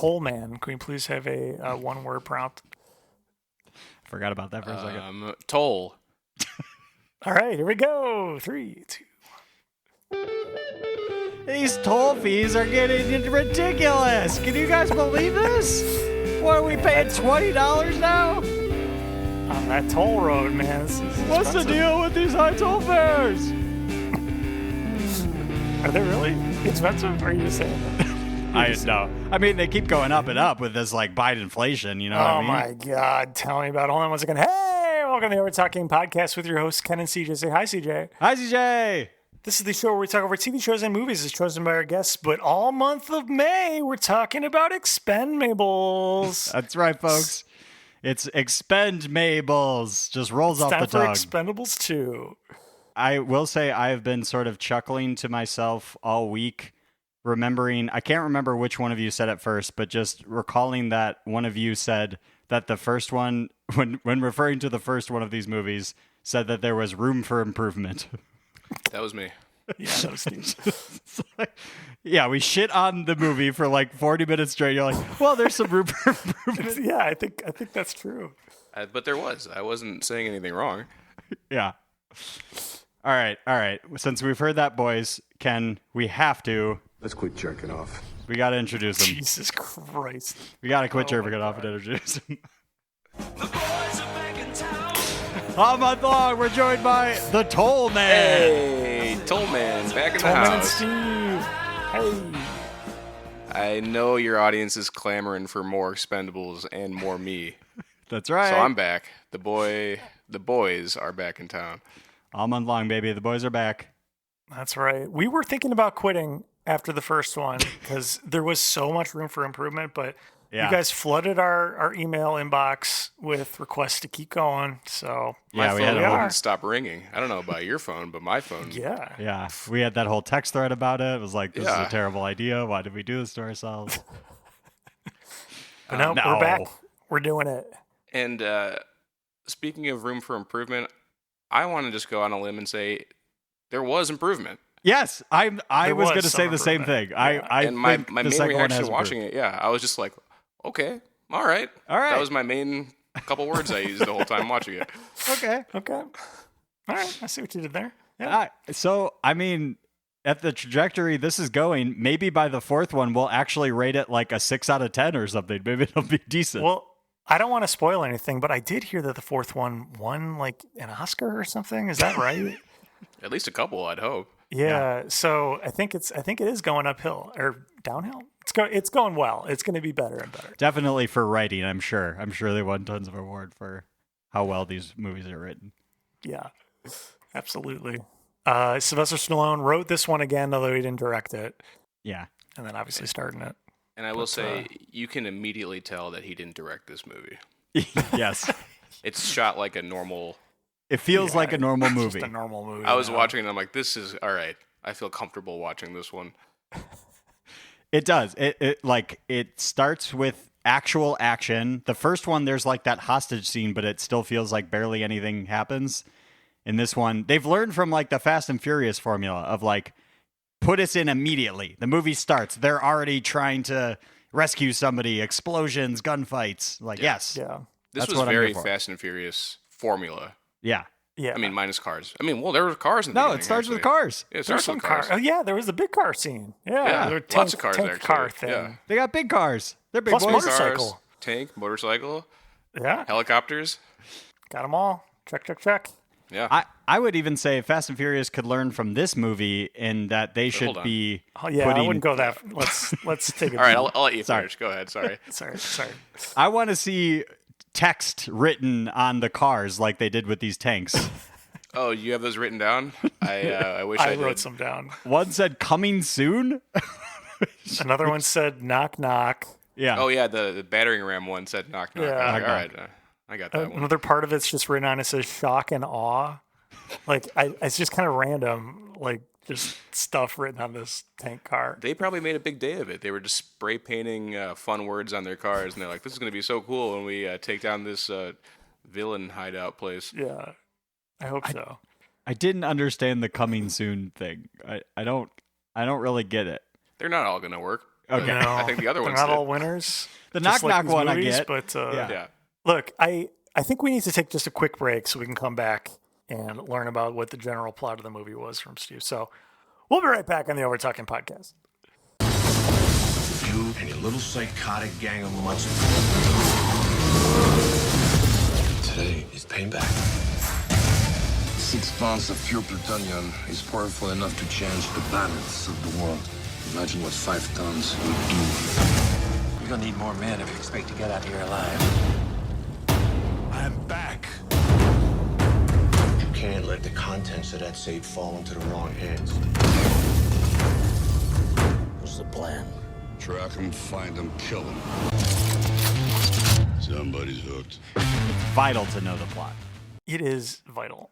Toll Man. Can we please have a one-word prompt? Forgot about that for a second. Toll. All right, here we go. 3, 2. These toll fees are getting ridiculous. Can you guys believe this? What, are we paying $20 now? On that toll road, man. This is What's the expensive. deal with these high toll fares? Are they really expensive? Or are you just saying that? I know. I mean, they keep going up and up with this like Biden inflation. You know what I Oh mean? my God. Tell me about it. Hold on one second. Hey, welcome to the Overtalking Podcast with your hosts, Ken and CJ. Say hi, CJ. Hi, CJ. This is the show where we talk over TV shows and movies as chosen by our guests, but all month of May, we're talking about ExpendMaybles. That's right, folks. It's ExpendMaybles. Just rolls off the Time for tongue. Expendables 2. I will say I have been sort of chuckling to myself all week, remembering, I can't remember which one of you said it first, but just recalling that one of you said that the first one, when referring to the first one of these movies, said that there was room for improvement. That was me. Yeah, that was Steve. Yeah, we shit on the movie for like 40 minutes straight. You're like, well, there's some room for improvement. Yeah, I think that's true. But there was. I wasn't saying anything wrong. Yeah. All right. Since we've heard that, boys, Ken, we have to. Let's quit jerking off. We got to introduce him. Jesus Christ. We got to quit jerking off and introduce him. All month long, we're joined by the Toll Man. Hey, Toll Man, back in the Tolman and house. Steve. Hey. I know your audience is clamoring for more Expendables and more me. That's right. So I'm back. The boys are back in town. All month long, baby. The boys are back. That's right. We were thinking about quitting after the first one because there was so much room for improvement, but Yeah. you guys flooded our email inbox with requests to keep going. So My we phone had a whole- wouldn't stop ringing. I don't know about your phone, but my phone. yeah. Yeah, we had that whole text thread about it. It was like, this is Yeah. a terrible idea. Why did we do this to ourselves? But no, No. we're back. We're doing it. And speaking of room for improvement, I want to just go on a limb and say there was improvement. Yes, I There was was going to some say the same improvement. thing. I And my think the main second one reaction has watching improved. it, I was just like, okay, all right. All right. That was my main couple words I used the whole time watching it. Okay. Okay. All right. I see what you did there. Yeah. So, I mean, at the trajectory this is going, maybe by the fourth one, we'll actually rate it like a 6 out of 10 or something. Maybe it'll be decent. Well, I don't want to spoil anything, but I did hear that the fourth one won like an Oscar or something. Is that right? At least a couple, I'd hope. Yeah. So I think it is going uphill or downhill. It's going well. It's going to be better and better. Definitely for writing, I'm sure. I'm sure they won tons of award for how well these movies are written. Yeah. Absolutely. Sylvester Stallone wrote this one again, although he didn't direct it, Yeah. and then obviously starred in it. And I will say, you can immediately tell that he didn't direct this movie. Yes. It's shot like a normal. It feels like a normal movie. Just a normal movie. I was now. watching it and I'm like, this is all right. I feel comfortable watching this one. It does. It starts with actual action. The first one, there's like that hostage scene, but it still feels like barely anything happens. In this one, they've learned from like the Fast and Furious formula of like, put us in immediately. The movie starts. They're already trying to rescue somebody. Explosions, gunfights. Like, yes. Yeah. This That's was what I'm very here for. Fast and Furious formula. Yeah. Yeah. I mean, minus cars. I mean, well, there were cars in the No, beginning, it starts with actually. cars. Yeah, it There's starts some with car. cars. Oh yeah, there was the big car scene. Yeah, Yeah, the lots of cars, tank actually. car thing. Yeah. They got big cars. They're big Plus boys. motorcycle. Cars, tank, motorcycle, Yeah, helicopters. got them all. Check. Yeah. I would even say Fast and Furious could learn from this movie in that they should hold on. be Oh yeah, putting. I wouldn't go that. Let's take it. all right, I'll let you Sorry. finish. Go ahead. Sorry. Sorry. I want to see text written on the cars like they did with these tanks. Oh, you have those written down? I wish I I did. wrote some down. One said coming soon. Another one said knock knock. Yeah. Oh yeah, the battering ram one said knock knock. Yeah. I was like, Knock, all right, I got that one. Another part of it's just written on. It says shock and awe. Like it's just kind of random. Like just stuff written on this tank car. They probably made a big day of it. They were just spray painting fun words on their cars, and they're like, "This is going to be so cool when we take down this villain hideout place." Yeah, I hope so. I didn't understand the coming soon thing. I don't really get it. They're not all going to work. Okay. No, I think the other they're ones not did. all winners. The just knock knock these one movies, I get. But Yeah. look, I think we need to take just a quick break so we can come back and learn about what the general plot of the movie was from Steve. So we'll be right back on the Overtalking Podcast. You and your little psychotic gang of mutts. Today is payback. 6 pounds of pure plutonium is powerful enough to change the balance of the world. Imagine what 5 tons would do. You're gonna need more men if you expect to get out here alive. I'm back. You can't let the contents of that safe fall into the wrong hands. What's the plan? Track him, find him, kill him. Somebody's hooked. Vital to know the plot. It is vital.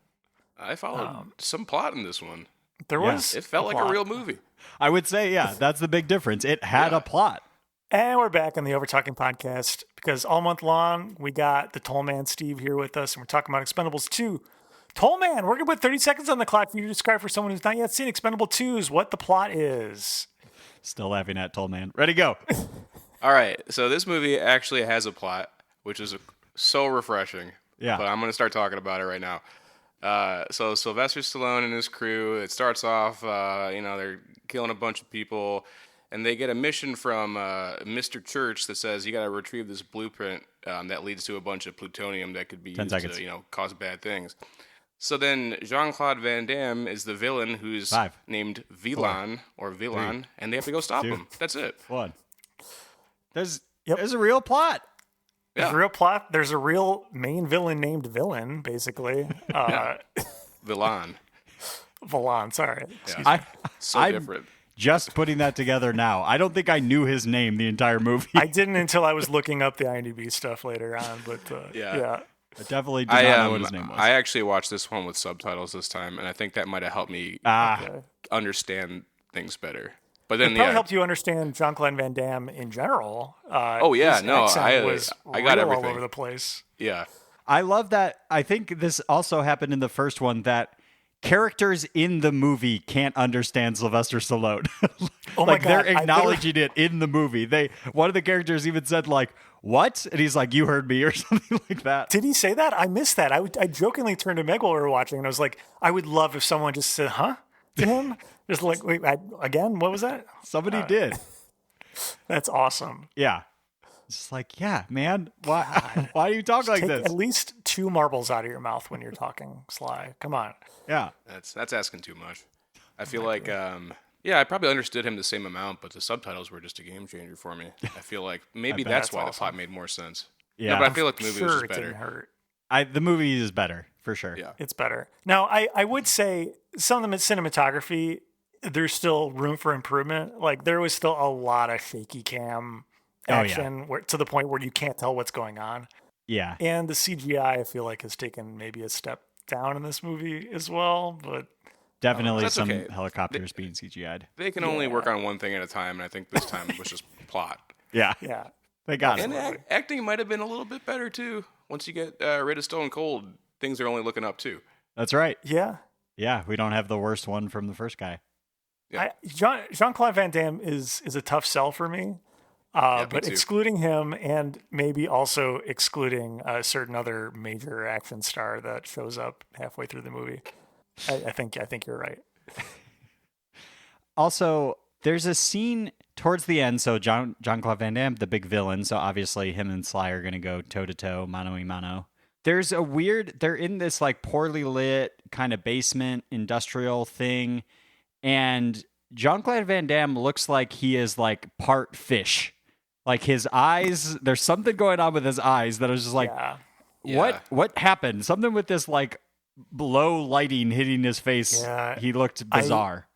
I followed some plot in this one. There was. It felt like plot. a real movie. I would say, yeah, that's the big difference. It had a plot. And we're back on the Overtalking Podcast because all month long we got the Toll Man Steve here with us, and we're talking about Expendables 2. Toll Man, we're going to put 30 seconds on the clock for you to describe for someone who's not yet seen Expendable 2's what the plot is. Still laughing at Toll Man. Ready, go. All right, so this movie actually has a plot, which is so refreshing. Yeah. But I'm going to start talking about it right now. So Sylvester Stallone and his crew, it starts off, they're killing a bunch of people, and they get a mission from Mr. Church that says you got to retrieve this blueprint that leads to a bunch of plutonium that could be 10 used seconds. to, cause bad things. So then Jean-Claude Van Damme is the villain who's 5, named Vilan, and they have to go stop 2, him. That's it. 1. There's a real plot. There's a real plot. There's a real main villain named Villain, basically. Vilan. Villain, sorry. Yeah. I'm different. just putting that together now. I don't think I knew his name the entire movie. I didn't until I was looking up the IMDb stuff later on, but yeah. I definitely did not know what his name was. I actually watched this one with subtitles this time, and I think that might have helped me understand things better. But then, It probably helped you understand Jean-Claude Van Damme in general. His accent was I got real everything all over the place. Yeah. I love that. I think this also happened in the first one that characters in the movie can't understand Sylvester Stallone. Oh my like God, they're acknowledging it in the movie. One of the characters even said like, "What?" And he's like, "You heard me," or something like that. Did he say that? I missed that. I jokingly turned to Meg while we were watching, and I was like, I would love if someone just said, "Huh?" to him. Just like, wait, again, what was that? Somebody did. That's awesome. Yeah. It's just like, yeah, man. Why do you talk like Take this? at least 2 marbles out of your mouth when you're talking, Sly. Come on. Yeah. That's asking too much. I feel like, I probably understood him the same amount, but the subtitles were just a game changer for me. I feel like maybe that's why the plot made more sense. Yeah. No, but I feel like the movie Sure, was just it better. didn't hurt. The movie is better, for sure. Yeah. It's better. Now, I would say some of the cinematography, there's still room for improvement. Like, there was still a lot of shaky cam action to the point where you can't tell what's going on. Yeah. And the CGI, I feel like, has taken maybe a step down in this movie as well. But Definitely That's some okay. helicopters being CGI'd. They can only work on one thing at a time, and I think this time it was just plot. Yeah. yeah. They got And it. acting might have been a little bit better, too. Once you get rid of Stone Cold, things are only looking up, too. That's right. Yeah. Yeah. We don't have the worst one from the first guy. Yeah. Jean-Claude Van Damme is a tough sell for me. Me But too. excluding him and maybe also excluding a certain other major action star that shows up halfway through the movie, I think you're right. Also, there's a scene towards the end. So Jean-Claude Van Damme, the big villain. So obviously him and Sly are going to go toe to toe, mano a mano. They're in this like poorly lit kind of basement industrial thing. And Jean-Claude Van Damme looks like he is like part fish. Like his eyes, there's something going on with his eyes that I was just like, Yeah. what happened? Something with this like low lighting hitting his face. Yeah. He looked bizarre.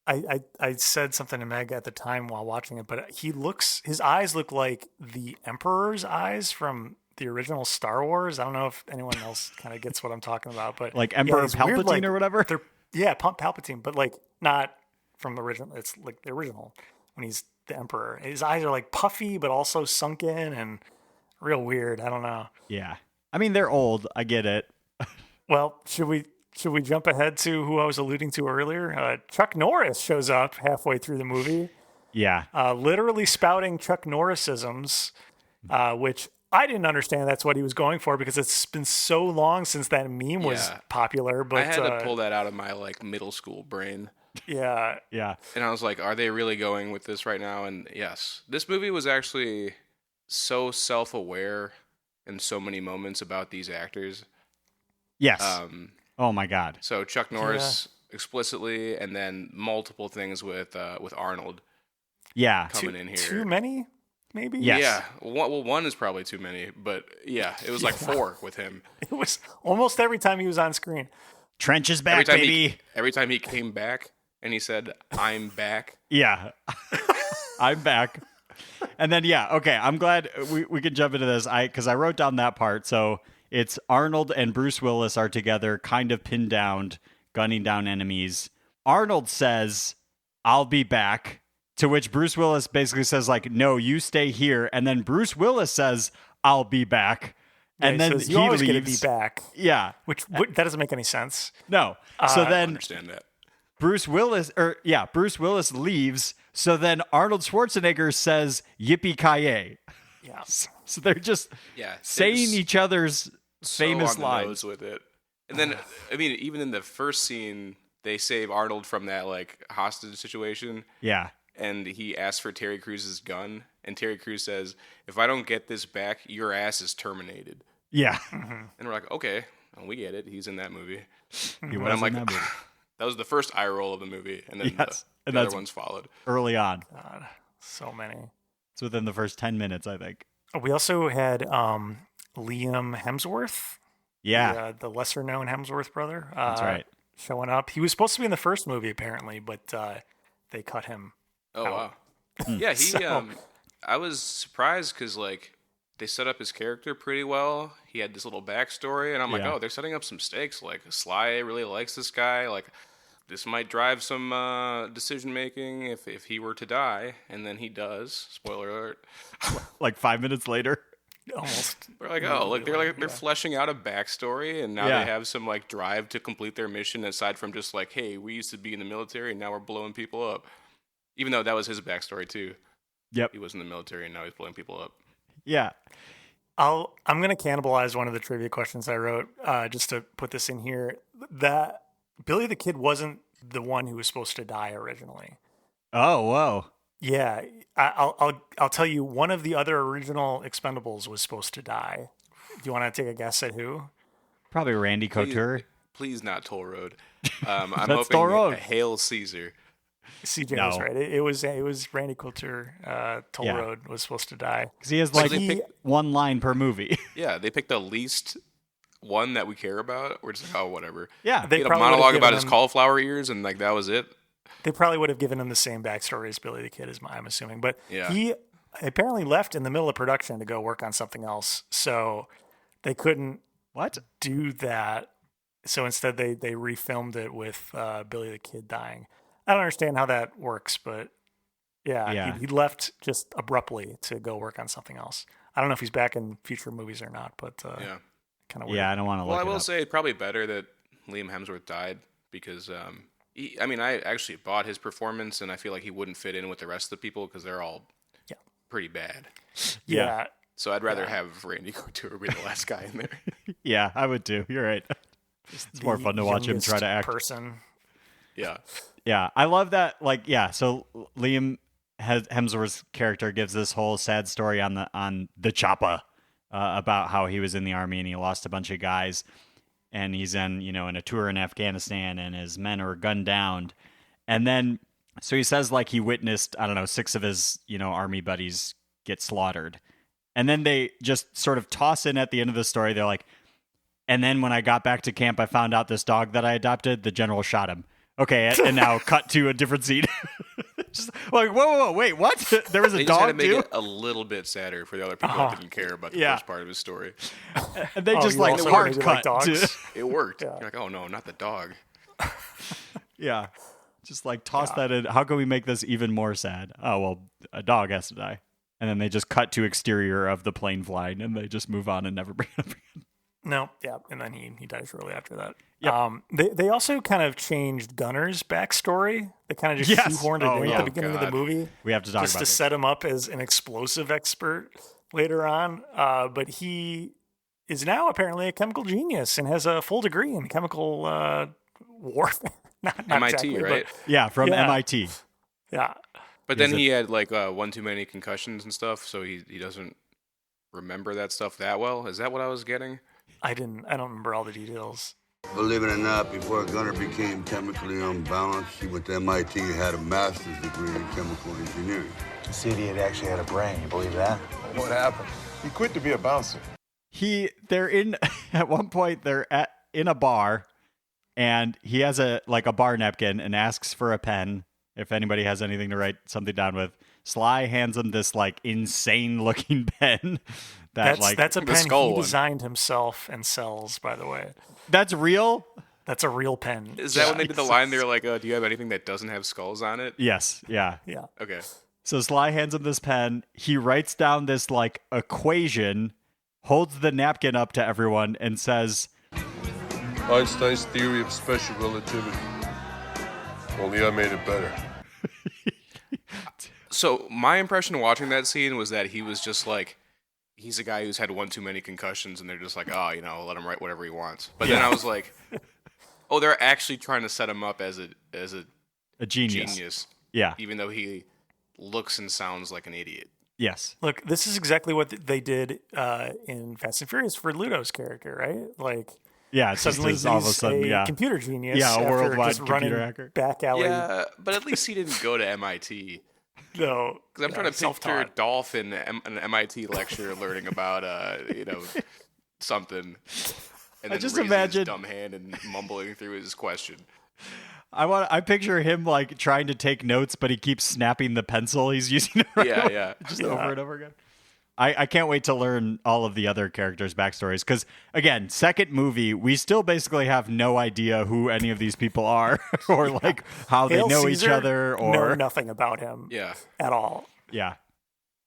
I said something to Meg at the time while watching it, but his eyes look like the Emperor's eyes from the original Star Wars. I don't know if anyone else kind of gets what I'm talking about, but Like Emperor it's Palpatine weird, like, or whatever? Palpatine, but like not from the original. It's like the original when he's the Emperor. His eyes are like puffy, but also sunken and real weird. I don't know. Yeah. I mean, they're old. I get it. Well, should we jump ahead to who I was alluding to earlier? Chuck Norris shows up halfway through the movie. Yeah. literally spouting Chuck Norrisisms, which I didn't understand that's what he was going for because it's been so long since that meme was popular. But I had to pull that out of my like middle school brain. Yeah. Yeah. And I was like, are they really going with this right now? And yes, this movie was actually so self-aware in so many moments about these actors. Yes. Oh my God. So Chuck Norris explicitly, and then multiple things with Arnold. Yeah. Coming in here. Too many, maybe? Yes. Yeah. One is probably too many, but yeah, it was like 4 with him. It was almost every time he was on screen. Trench is back, baby. Every time he came back and he said, "I'm back." Yeah. I'm back. And then, okay, I'm glad we can jump into this. Because I wrote down that part. So it's Arnold and Bruce Willis are together, kind of pinned down, gunning down enemies. Arnold says, "I'll be back." To which Bruce Willis basically says, like, "No, you stay here." And then Bruce Willis says, "I'll be back." And then says, he "You always leaves. get to be back." Yeah. Which that doesn't make any sense. No. So I then understand that. Bruce Willis leaves. So then Arnold Schwarzenegger says, "Yippee-ki-yay." Yeah. So they're just saying each other's famous on the lines nose with it. And then, I mean, even in the first scene, they save Arnold from that like hostage situation. Yeah. And he asks for Terry Crews's gun, and Terry Crews says, "If I don't get this back, your ass is terminated." Yeah. And we're like, okay, well, we get it. He's in that movie. He But was I'm like, in that movie. that was the first eye roll of the movie, and then Yes. the And other that's ones followed. early on. God, so many. It's within the first 10 minutes, I think. We also had Liam Hemsworth. Yeah. The lesser known Hemsworth brother. That's right. Showing up. He was supposed to be in the first movie, apparently, but they cut him. Oh, out. wow. Yeah, he. I was surprised because, like, they set up his character pretty well. He had this little backstory, and I'm like, Yeah. oh, they're setting up some stakes. Like, Sly really likes this guy. Like, this might drive some decision making if he were to die, and then he does. Spoiler alert. Like 5 minutes later. Almost. We're like, oh, like they're fleshing out a backstory, and now Yeah. they have some like drive to complete their mission aside from just like, hey, we used to be in the military, and now we're blowing people up. Even though that was his backstory too. Yep. He was in the military, and now he's blowing people up. Yeah. I'm going to cannibalize one of the trivia questions I wrote just to put this in here. That Billy the Kid wasn't the one who was supposed to die originally. Oh, whoa. Yeah, I'll tell you. One of the other original Expendables was supposed to die. Do you want to take a guess at who? Probably Randy Couture. Please not Toll Road. I'm That's hoping Toll Road. Hail Caesar. CJ No. was right. It was Randy Couture. Toll Yeah. Road was supposed to die. Because he has like they picked- one line per movie. Yeah, they picked the least one that we care about. We're just like, oh, whatever. Yeah. They He had a probably would've monologue about given his him- cauliflower ears, and like that was it. They probably would have given him the same backstory as Billy the Kid, I'm assuming. But Yeah. he apparently left in the middle of production to go work on something else. So they couldn't What? do that. So instead, they refilmed it with Billy the Kid dying. I don't understand how that works, but Yeah. he left just abruptly to go work on something else. I don't know if he's back in future movies or not, but Yeah. kind of weird. Yeah, I don't want to look Well, I it will up. say it's probably better that Liam Hemsworth died because, I actually bought his performance, and I feel like he wouldn't fit in with the rest of the people because they're all Yeah. pretty bad. Yeah. So I'd rather have Randy Couture be the last guy in there. Yeah, I would too. You're right. It's more fun to watch him try to act. Person. Yeah. Yeah, I love that. Like, yeah, so Liam Hemsworth's character gives this whole sad story on the choppa about how he was in the army and he lost a bunch of guys, and he's in a tour in Afghanistan, and his men are gunned down, and then so he says like he witnessed 6 of his army buddies get slaughtered, and then they just sort of toss in at the end of the story. They're like, and then when I got back to camp, I found out this dog that I adopted, the general shot him. Okay, and now cut to a different scene. Just like, whoa, wait, what? There was a They just had to dog make too? it a little bit sadder for the other people that didn't care about the Yeah. first part of his story. And they just you like also hard wanted to like cut. dogs? It worked. You're like, oh no, not the dog. Yeah. Just like toss that in. How can we make this even more sad? Oh, well, a dog has to die. And then they just cut to exterior of the plane flying, and they just move on and never bring it up again. No, yeah, and then he dies shortly after that. Yep. They also kind of changed Gunner's backstory. They kind of just Yes. shoehorned it Oh, in yeah. at the beginning of the God. movie. We have to talk just about to this. set him up as an explosive expert later on. But he is now apparently a chemical genius and has a full degree in chemical warfare. not MIT, exactly, right? Yeah, from Yeah. MIT. But, yeah. But then he had like one too many concussions and stuff, so he doesn't remember that stuff that well. Is that what I was getting? I don't remember all the details. Believe it or not, before Gunner became chemically unbalanced, he went to MIT and had a master's degree in chemical engineering. See, he had actually had a brain. You believe that? What happened? He quit to be a bouncer. They're in at one point they're in a bar, and he has a bar napkin and asks for a pen if anybody has anything to write something down with. Sly hands him this like insane looking pen That's a the pen skull he one. designed himself and sells, by the way. that's real. That's a real pen. Is that when they did the line? They were like, "Do you have anything that doesn't have skulls on it?" Yes, yeah. Yeah. Okay. So Sly hands him this pen. He writes down this like equation, holds the napkin up to everyone, and says, Einstein's theory of special relativity. Only I made it better. So my impression watching that scene was that he was just like, he's a guy who's had one too many concussions, and they're just like, let him write whatever he wants. But then I was like, oh, they're actually trying to set him up as a genius. genius, Yeah. even though he looks and sounds like an idiot. Yes. Look, this is exactly what they did in Fast and Furious for Ludo's character, right? Like, Yeah. It's suddenly just all of a he's sudden, a yeah. computer genius. Yeah, a after worldwide just computer running hacker. back alley. Yeah, but at least he didn't go to MIT. No, Because I'm trying to picture self-taught. Dolph in an MIT lecture learning about, something. And then just raising imagine- his dumb hand and mumbling through his question. I picture him like trying to take notes, but he keeps snapping the pencil he's using to write Yeah. just over and over again. I can't wait to learn all of the other characters' backstories because, again, second movie, we still basically have no idea who any of these people are or like how they Hail know each Caesar, other know or nothing about him Yeah. at all. yeah,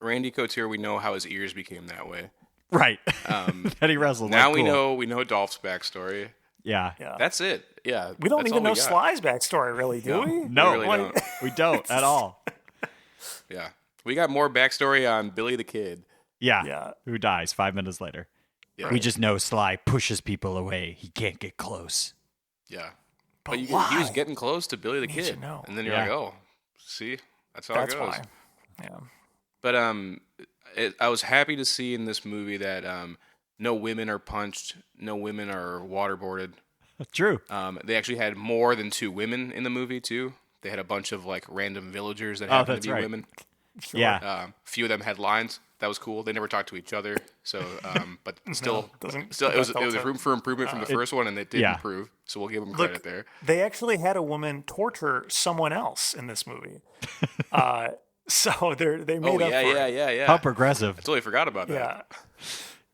Randy Couture, we know how his ears became that way. right. that he wrestled. Now like, we cool. know Dolph's backstory. Yeah. Yeah. That's it. Yeah. We don't that's even all know we got. Sly's backstory, really, do we? No, We really don't. we don't at all. Yeah. We got more backstory on Billy the Kid. Yeah. Yeah. Who dies 5 minutes later? Yeah. We just know Sly pushes people away. He can't get close. Yeah. But But he why? was getting close to Billy the Need to Kid. know. And then you're Yeah. like, oh, see? That's how That's it goes. why. Yeah. But I was happy to see in this movie that no women are punched, no women are waterboarded. True. They actually had more than 2 women in the movie too. They had a bunch of like random villagers that Oh, happened that's to be right. women. Yeah. Few of them had lines. That was cool. They never talked to each other. So, but still, doesn't- it was that room for improvement from the first one, and it did yeah. improve. So we'll give them Look, credit there. they actually had a woman torture someone else in this movie. So they made Oh up yeah, for yeah, it. yeah, yeah. How progressive. I totally forgot about that. Yeah.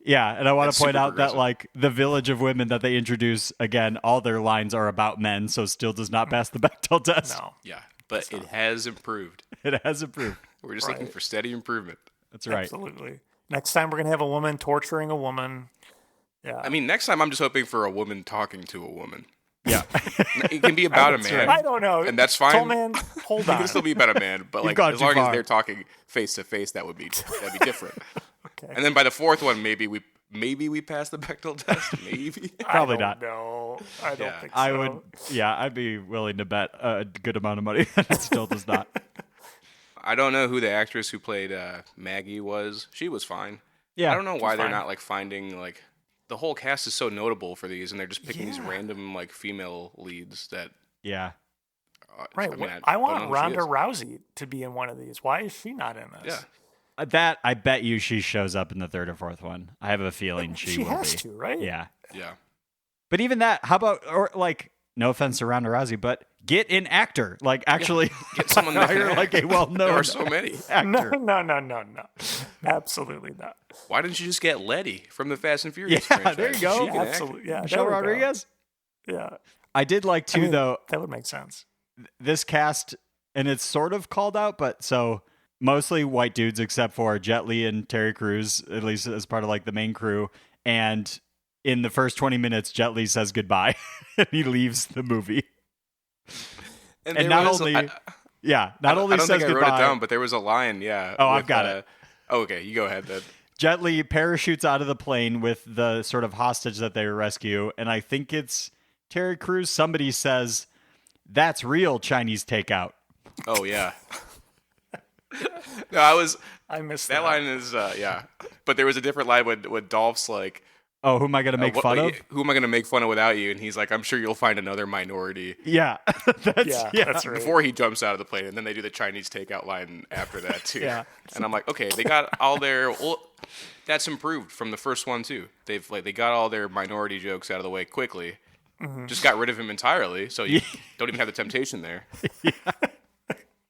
Yeah, and I want That's to point super out that progressive. like the village of women that they introduce again, all their lines are about men, so still does not pass the Bechdel test. No. Yeah, but it has improved. It has improved. We're just looking Right. for steady improvement. That's right. Absolutely. Next time we're gonna have a woman torturing a woman. Yeah. I mean, next time I'm just hoping for a woman talking to a woman. Yeah. It can be about a That's man. right. I don't know. And that's fine. Tall man, hold It on. can still be about a man, but like gone as too long far. as they're talking face to face, that'd be different. Okay. And then by the fourth one, maybe we pass the Bechdel test. Maybe. Probably not. No, I don't Yeah. think so. I would, yeah, I'd be willing to bet a good amount of money that it still does not. I don't know who the actress who played Maggie was. She was fine. Yeah. I don't know why they're fine. not like finding like the whole cast is so notable for these, and they're just picking these Yeah. random like female leads that. Yeah. Right. I want Ronda Rousey to be in one of these. Why is she not in this? Yeah. That, I bet you she shows up in the third or fourth one. I have a feeling she will has be. to, right? Yeah. Yeah. But even that, how about, or like, no offense to Ronda Rousey, but get an actor. Like, actually, Get someone that can hire like act. a well-known There are so many. actor. No. Absolutely not. Why didn't you just get Letty from the Fast and Furious Yeah, franchise? there you go. She can act. Absolutely. Yeah. Michelle there we go. Rodriguez? Yeah. I did like, too, I mean, though, that would make sense. this cast, and it's sort of called out, but so mostly white dudes except for Jet Li and Terry Crews, at least as part of like the main crew. And in the first 20 minutes, Jet Li says goodbye and he leaves the movie. And not only I don't says think I goodbye. wrote it down, but there was a line, yeah. Oh, I've got it. Oh, okay, you go ahead then. Jet Li parachutes out of the plane with the sort of hostage that they rescue, and I think it's Terry Crews. Somebody says, "That's real Chinese takeout." Oh yeah. No, I missed that line is yeah. But there was a different line when Dolph's like, "Oh, who am I going to make fun of? Who am I going to make fun of without you?" And he's like, "I'm sure you'll find another minority." Yeah, that's right. Before he jumps out of the plane, and then they do the Chinese takeout line after that too. Yeah. And I'm like, okay, they got all their. Well, that's improved from the first one too. They got all their minority jokes out of the way quickly. Mm-hmm. Just got rid of him entirely, so you don't even have the temptation there. Yeah.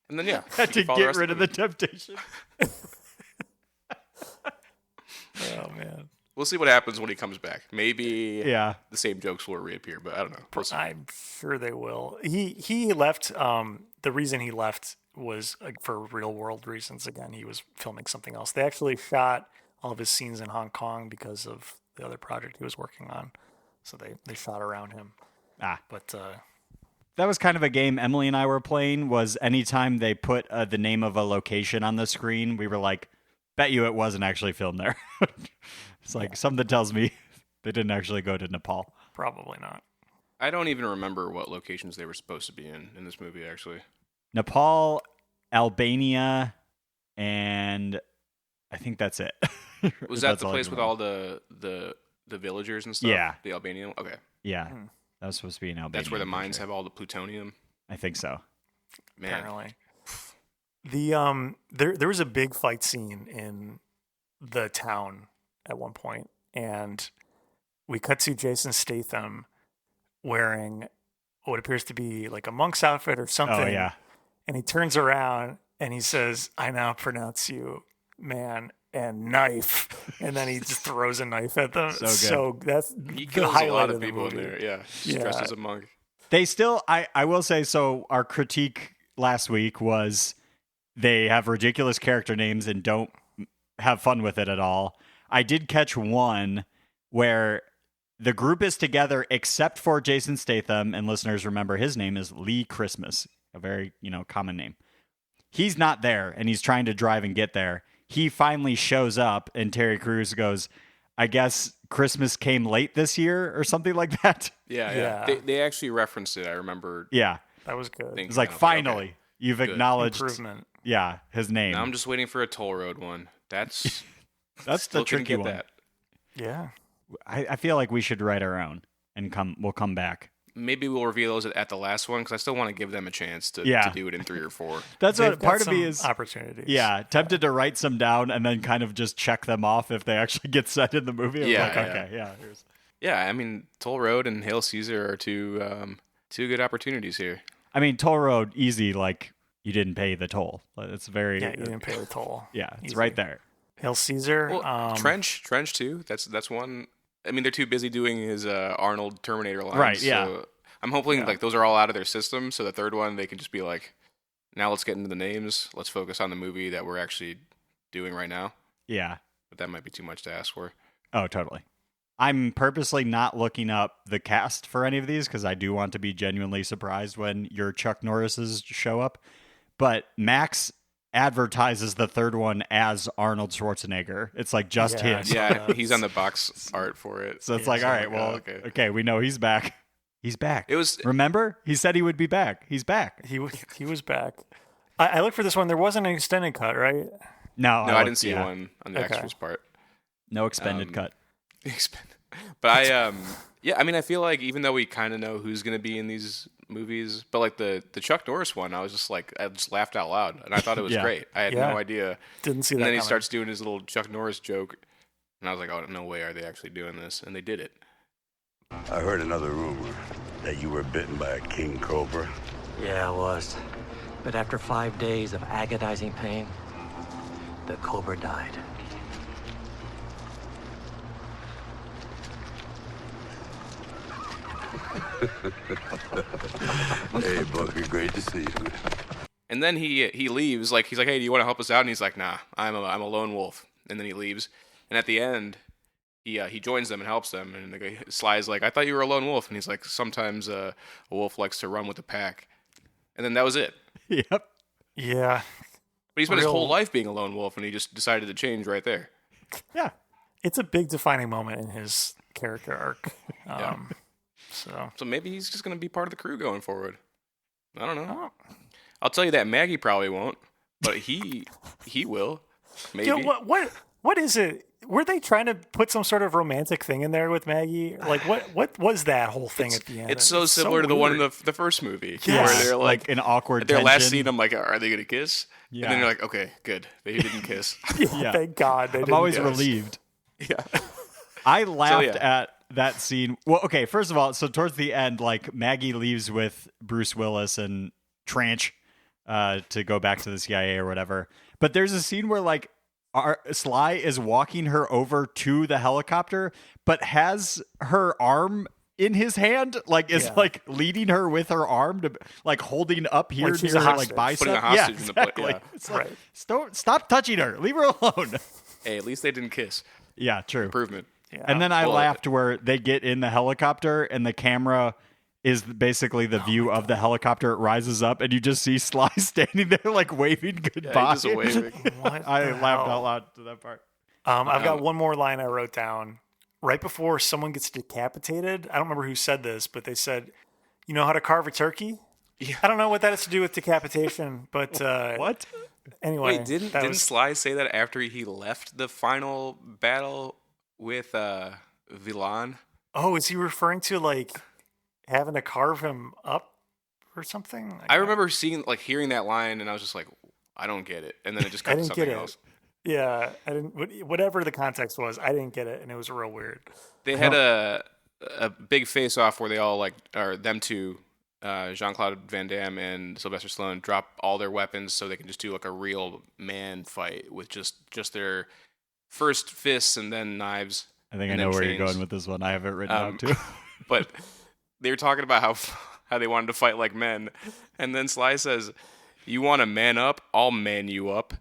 And then had to get rid of the temptation. Oh man. We'll see what happens when he comes back. Maybe the same jokes will reappear, but I don't know. I'm sure they will. He left. The reason he left was for real world reasons. Again, he was filming something else. They actually shot all of his scenes in Hong Kong because of the other project he was working on. So they shot around him. But that was kind of a game Emily and I were playing. Was anytime they put the name of a location on the screen, we were like, "Bet you it wasn't actually filmed there." It's like something tells me they didn't actually go to Nepal. Probably not. I don't even remember what locations they were supposed to be in this movie, actually. Nepal, Albania, and I think that's it. Was that the place with all the villagers and stuff? Yeah. The Albanian? Okay. Yeah. That was supposed to be in Albania. That's where the mines have all the plutonium? I think so. Man. Apparently. There was a big fight scene in the town at one point, and we cut to Jason Statham wearing what appears to be like a monk's outfit or something. Oh, yeah. And he turns around and he says, "I now pronounce you man and knife," and then he just throws a knife at them. So that's he the kills highlight a lot of of the people movie. in there. Yeah, he's dressed as a monk. They still, I will say, so our critique last week was they have ridiculous character names and don't have fun with it at all. I did catch one where the group is together except for Jason Statham, and listeners remember his name is Lee Christmas, a very, common name. He's not there, and he's trying to drive and get there. He finally shows up, and Terry Crews goes, "I guess Christmas came late this year," or something like that. Yeah. They actually referenced it. I remember. Yeah. That was good. It's like, finally, you've Good. acknowledged Improvement. Yeah, his name. Now I'm just waiting for a toll road one. That's the tricky one. That. Yeah. I feel like we should write our own and we'll come back. Maybe we'll reveal those at the last one because I still want to give them a chance to do it in 3 or 4. That's They've what part got of me some is. Opportunities. Yeah, tempted to write some down and then kind of just check them off if they actually get said in the movie. Here's. Yeah, I mean, Toll Road and Hail Caesar are two good opportunities here. I mean, Toll Road, easy, like you didn't pay the toll. It's very. Yeah, you didn't pay the toll. Yeah, it's Easy. right there. Hail Caesar. Well, Trench too. That's one. I mean, they're too busy doing his Arnold Terminator lines. Right, yeah. So I'm hoping like those are all out of their system, so the third one they can just be like, now let's get into the names. Let's focus on the movie that we're actually doing right now. Yeah. But that might be too much to ask for. Oh, totally. I'm purposely not looking up the cast for any of these because I do want to be genuinely surprised when your Chuck Norrises show up. But Max advertises the third one as Arnold Schwarzenegger. It's like just him. Yeah, he's on the box art for it. So it's like, all right, well, okay, we know he's back. He's back. It was. Remember? He said he would be back. He's back. He was back. I looked for this one. There wasn't an extended cut, right? No, I didn't see one on the extras part. No expended cut. But I mean, I feel like even though we kind of know who's going to be in these movies, but like the Chuck Norris one, I just laughed out loud, and I thought it was great. I had no idea. Didn't see that. And then he coming. starts doing his little Chuck Norris joke, and I was like, oh, no way are they actually doing this? And they did it. I heard another rumor that you were bitten by a king cobra. Yeah, I was. But after 5 days of agonizing pain, the cobra died. Hey, Booker, great to see you. And then he leaves. Like he's like, hey, do you want to help us out? And he's like, nah, I'm a lone wolf. And then he leaves. And at the end, he joins them and helps them, and the guy, Sly's like, I thought you were a lone wolf, and he's like, sometimes a wolf likes to run with the pack, and then that was it. Yep. Yeah. But he spent his whole life being a lone wolf, and he just decided to change right there. Yeah. It's a big defining moment in his character arc. Yeah. So maybe he's just going to be part of the crew going forward. I don't know. Oh. I'll tell you that Maggie probably won't, but he will. Maybe. You know, what is it? Were they trying to put some sort of romantic thing in there with Maggie? Like, what was that whole thing at the end? It's so similar to the one in the first movie, Yes. where they're like an awkward at their tension. last scene. I'm like, are they going to kiss? Yeah. And then you're like, okay, good. They didn't kiss. Yeah, thank God. I'm always relieved. Yeah. I laughed at that scene. Well, okay, first of all, so towards the end, like Maggie leaves with Bruce Willis and Tranch to go back to the CIA or whatever. But there's a scene where like Sly is walking her over to the helicopter, but has her arm in his hand, like is like leading her with her arm to like holding up here Like she's near a her hostage. like bicep. Putting a hostage yeah, in the plate, exactly. yeah. It's like, stop touching her. Leave her alone. Hey, at least they didn't kiss. Yeah, true. Improvement. Yeah. And then I laughed where they get in the helicopter and the camera is basically the view of the helicopter. It rises up and you just see Sly standing there like waving goodbye. Yeah, he's just waving. I laughed out loud to that part. I've got one more line I wrote down. Right before someone gets decapitated, I don't remember who said this, but they said, "You know how to carve a turkey?" Yeah. I don't know what that has to do with decapitation, but What? anyway. Wait, didn't Sly say that after he left the final battle with Villan? Oh, is he referring to like having to carve him up or something? I remember hearing that line, and I was just like, I don't get it. And then it just cut to something else. Yeah, I didn't. Whatever the context was, I didn't get it, and it was real weird. They had a big face-off where they all them two, Jean-Claude Van Damme and Sylvester Stallone, drop all their weapons so they can just do like a real man fight with just their first fists and then knives. I think I know where you're going with this one. I have it written down too. But they were talking about how they wanted to fight like men, and then Sly says, "You want to man up? I'll man you up."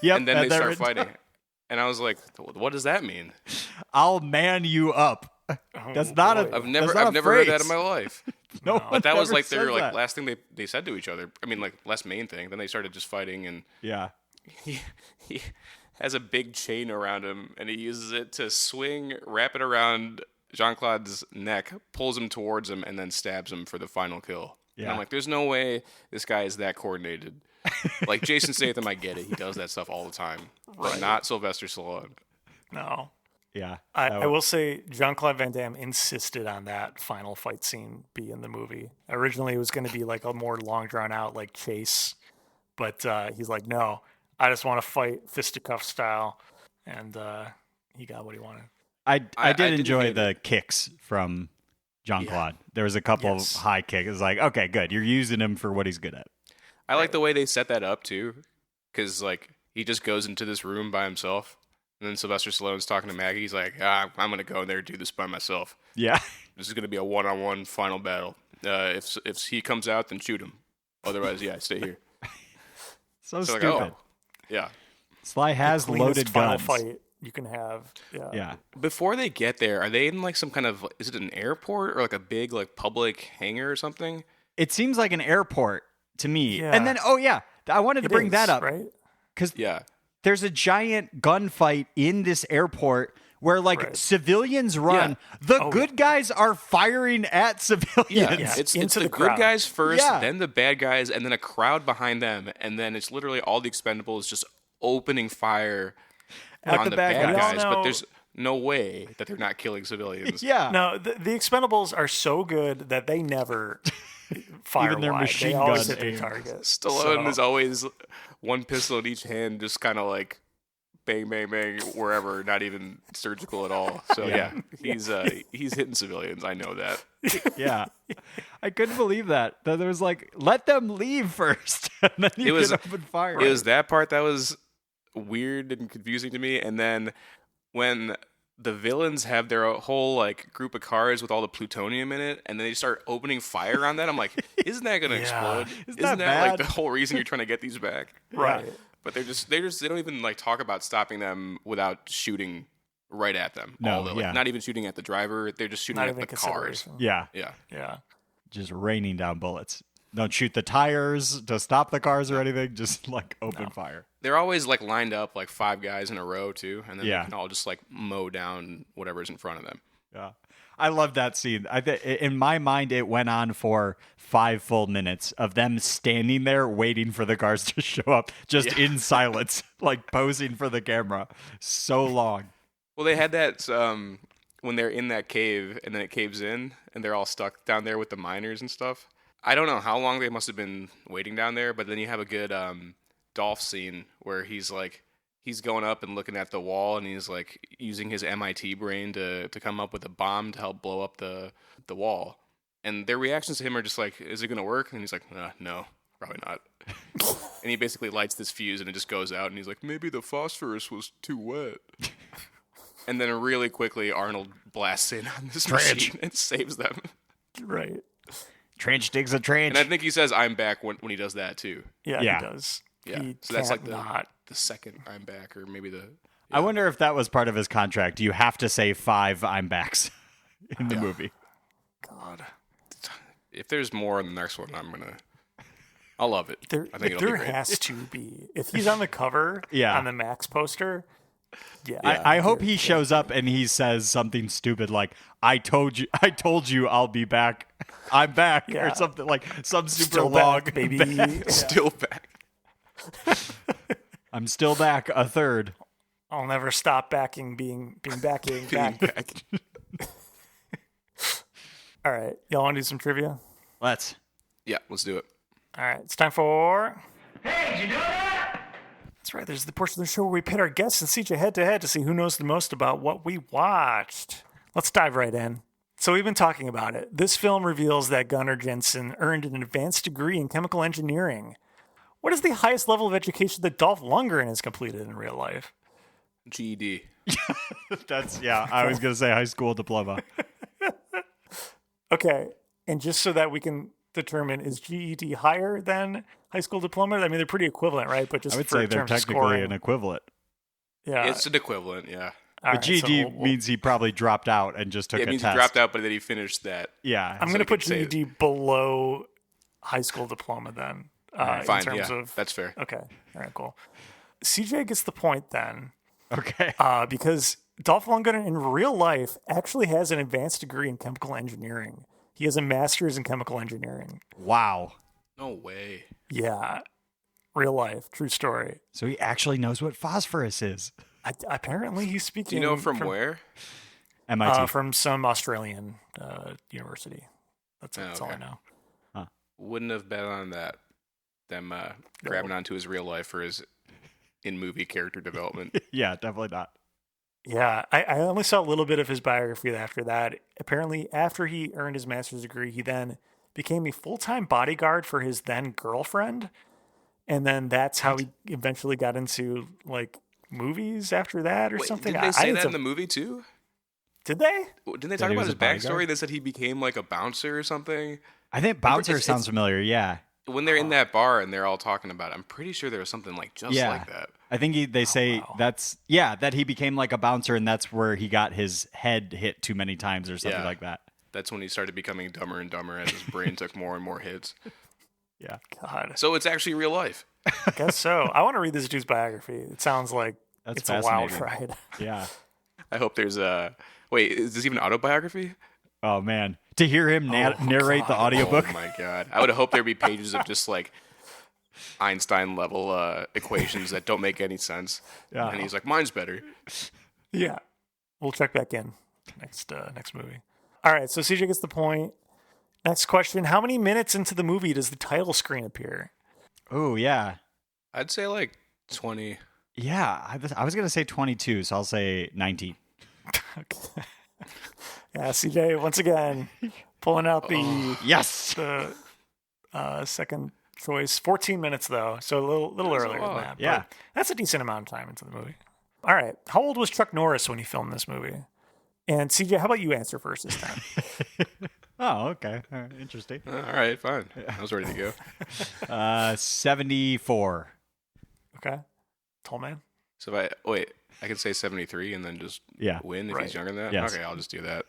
Yep, and then they start fighting. And I was like, what does that mean? I'll man you up. That's not a. I've never heard that in my life. No, But that was like their that. last thing they said to each other. I mean, like last main thing. Then they started just fighting, and Yeah. he has a big chain around him, and he uses it to swing, wrap it around Jean-Claude's neck, pulls him towards him, and then stabs him for the final kill. Yeah. And I'm like, there's no way this guy is that coordinated. Like Jason Statham, I get it. He does that stuff all the time. But not Sylvester Stallone. No. Yeah. I will say Jean-Claude Van Damme insisted on that final fight scene be in the movie. Originally, it was going to be like a more long drawn out like chase, but he's like, no, I just want to fight fisticuff style, and he got what he wanted. I did enjoy the kicks from Jean-Claude. Yeah. There was a couple of high kicks. It was like, okay, good. You're using him for what he's good at. I like the way they set that up too, because like he just goes into this room by himself, and then Sylvester Stallone's talking to Maggie. He's like, I'm gonna go in there and do this by myself. Yeah, this is gonna be a one-on-one final battle. If he comes out, then shoot him. Otherwise, stay here. so stupid. Like, oh, yeah. Sly has loaded guns. Fight you can have. Yeah. Before they get there, are they in like some kind of? Is it an airport or like a big like public hangar or something? It seems like an airport to me. Yeah. And then, I wanted to bring that up, right? Because there's a giant gunfight in this airport where civilians run. Yeah. The good guys are firing at civilians. Yeah. It's the good guys first, then the bad guys, and then a crowd behind them, and then it's literally all the Expendables just opening fire on the bad guys. But there's no way that they're not killing civilians. Yeah. No, the Expendables are so good that they never fire even their wide. machine they gun always hit their aims. target. Stallone is always one pistol in each hand, just kind of like bang, bang, bang, wherever, not even surgical at all. So he's hitting civilians. I know that. Yeah, I couldn't believe that. That there was like, let them leave first, and then you can open fire. It was that part that was weird and confusing to me, and then when the villains have their whole like group of cars with all the plutonium in it, and then they start opening fire on that. I'm like, isn't that going to explode? Isn't that like the whole reason you're trying to get these back? Right. But they don't even like talk about stopping them without shooting right at them. No, all the, like, not even shooting at the driver. They're just shooting at the cars. Yeah. Yeah. Just raining down bullets. Don't shoot the tires to stop the cars or anything. Just like open fire. They're always like lined up like 5 guys in a row too, and then Yeah. they can all just like mow down whatever's in front of them. Yeah. I love that scene. In my mind, it went on for 5 full minutes of them standing there waiting for the cars to show up, just in silence, like posing for the camera. So long. Well, they had that when they're in that cave and then it caves in and they're all stuck down there with the miners and stuff. I don't know how long they must have been waiting down there, but then you have a good Dolph scene where he's going up and looking at the wall and he's like using his MIT brain to come up with a bomb to help blow up the wall. And their reactions to him are just like, is it going to work? And he's like, no, probably not. And he basically lights this fuse and it just goes out and he's like, maybe the phosphorus was too wet. And then really quickly Arnold blasts in on this machine and saves them. Right. Trench digs a trench. And I think he says I'm back when he does that too. Yeah, he does. Yeah. So that's like the second I'm back, or maybe the... Yeah. I wonder if that was part of his contract. You have to say 5 I'm backs in the movie. God. If there's more in the next one, I'll love it. I think it'll be great. Has to be. If he's on the cover on the Max poster... Yeah, I hope he shows up and he says something stupid like, I told you I'll be back. I'm back. Or something like some super still long back, baby. Still back. I'm still back a third. I'll never stop being back. All right. Y'all want to do some trivia? Let's do it. All right. It's time for... Hey, did you know that? That's right. There's the portion of the show where we pit our guests and CJ head-to-head to see who knows the most about what we watched. Let's dive right in. So we've been talking about it. This film reveals that Gunnar Jensen earned an advanced degree in chemical engineering. What is the highest level of education that Dolph Lundgren has completed in real life? GED. I was going to say high school diploma. Okay. And just so that we can determine, is GED higher than high school diploma? I mean, they're pretty equivalent, right? But just I would say they're technically an equivalent. Yeah. It's an equivalent, yeah. But GED means he probably dropped out and just took a test. It means he dropped out, but then he finished that. Yeah. I'm going to put GED below high school diploma then. Fine, in terms of, that's fair. Okay. All right, cool. CJ gets the point then. Okay. Because Dolph Lundgren in real life actually has an advanced degree in chemical engineering. He has a master's in chemical engineering. Wow. No way. Yeah. Real life. True story. So he actually knows what phosphorus is. Apparently he's speaking... Do you know from where? MIT. From some Australian university. That's all I know. Huh. Wouldn't have bet on that. Them grabbing onto his real life for his in-movie character development. Yeah, definitely not. Yeah, I only saw a little bit of his biography after that. Apparently, after he earned his master's degree, he then became a full-time bodyguard for his then girlfriend. And then that's how he eventually got into, like, movies after that or something. Did they say that in the movie, too? Did they? Didn't they talk about his backstory? They said he became, like, a bouncer or something? I think bouncer sounds familiar, yeah. When they're in that bar and they're all talking about it, I'm pretty sure there was something like just like that. I think they say that he became like a bouncer and that's where he got his head hit too many times or something like that. That's when he started becoming dumber and dumber as his brain took more and more hits. Yeah. God. So it's actually real life. I guess so. I want to read this dude's biography. It sounds like it's a wild ride. Yeah. I hope there's wait, is this even an autobiography? Oh, man. To hear him narrate the audiobook. Oh, my God. I would hope there'd be pages of just, like, Einstein-level equations that don't make any sense. Yeah. And he's like, mine's better. Yeah. We'll check back in next movie. All right, so CJ gets the point. Next question. How many minutes into the movie does the title screen appear? Oh, yeah. I'd say, like, 20. Yeah, I was going to say 22, so I'll say 19. Okay. Yeah, CJ, once again, pulling out the second choice. 14 minutes, though, so a little earlier than that. Yeah. But that's a decent amount of time into the movie. All right. How old was Chuck Norris when he filmed this movie? And CJ, how about you answer first this time? Oh, okay. All right. Interesting. All right, fine. I was ready to go. 74. Okay. Tall man. So wait, I could say 73 and then just win if Right. he's younger than that. Yes. Okay, I'll just do that.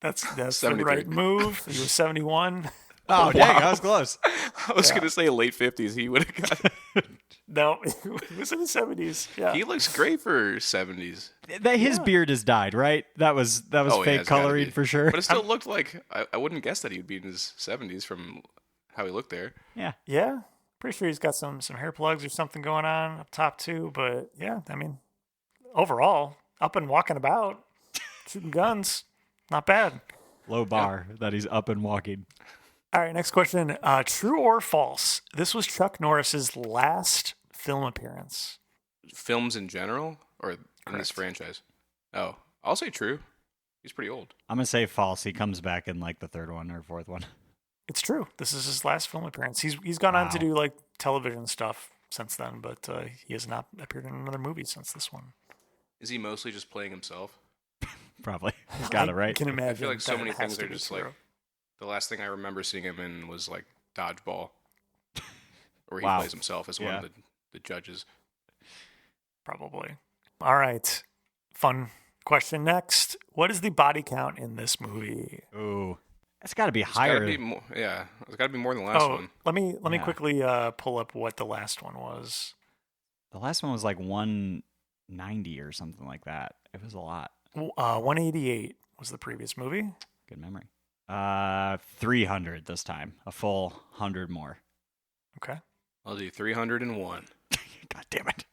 That's the 73. right move. He was 71. Oh, dang, I was close. I was gonna say late 50s. He would have got. No, he was in the 70s. Yeah. He looks great for 70s. His beard has dyed, right? That was Oh, yeah, fake it's gotta coloring be. for sure. But it still looked like I wouldn't guess that he would be in his 70s from how he looked there. Yeah. Yeah. Pretty sure he's got some hair plugs or something going on up top too. But yeah, I mean, overall, up and walking about, shooting guns, not bad. Low bar that he's up and walking. All right, next question. True or false? This was Chuck Norris's last film appearance. Films in general, or in this franchise? Oh, I'll say true. He's pretty old. I'm going to say false. He comes back in like the third one or fourth one. It's true. This is his last film appearance. He's gone on to do like television stuff since then, but he has not appeared in another movie since this one. Is he mostly just playing himself? Probably. He's got it right. I can imagine. I feel like so that many has things to are be just true. like the last thing I remember seeing him in was like Dodgeball, where he Wow. plays himself as one of the judges. Probably. All right. Fun question next. What is the body count in this movie? Ooh. That's got to be It's higher. gotta be more, yeah, it's got to be more than the last one. Let me Yeah. quickly pull up what the last one was. The last one was like 190 or something like that. It was a lot. 188 was the previous movie. Good memory. 300 this time. A full 100 more. Okay. I'll do 301. God damn it.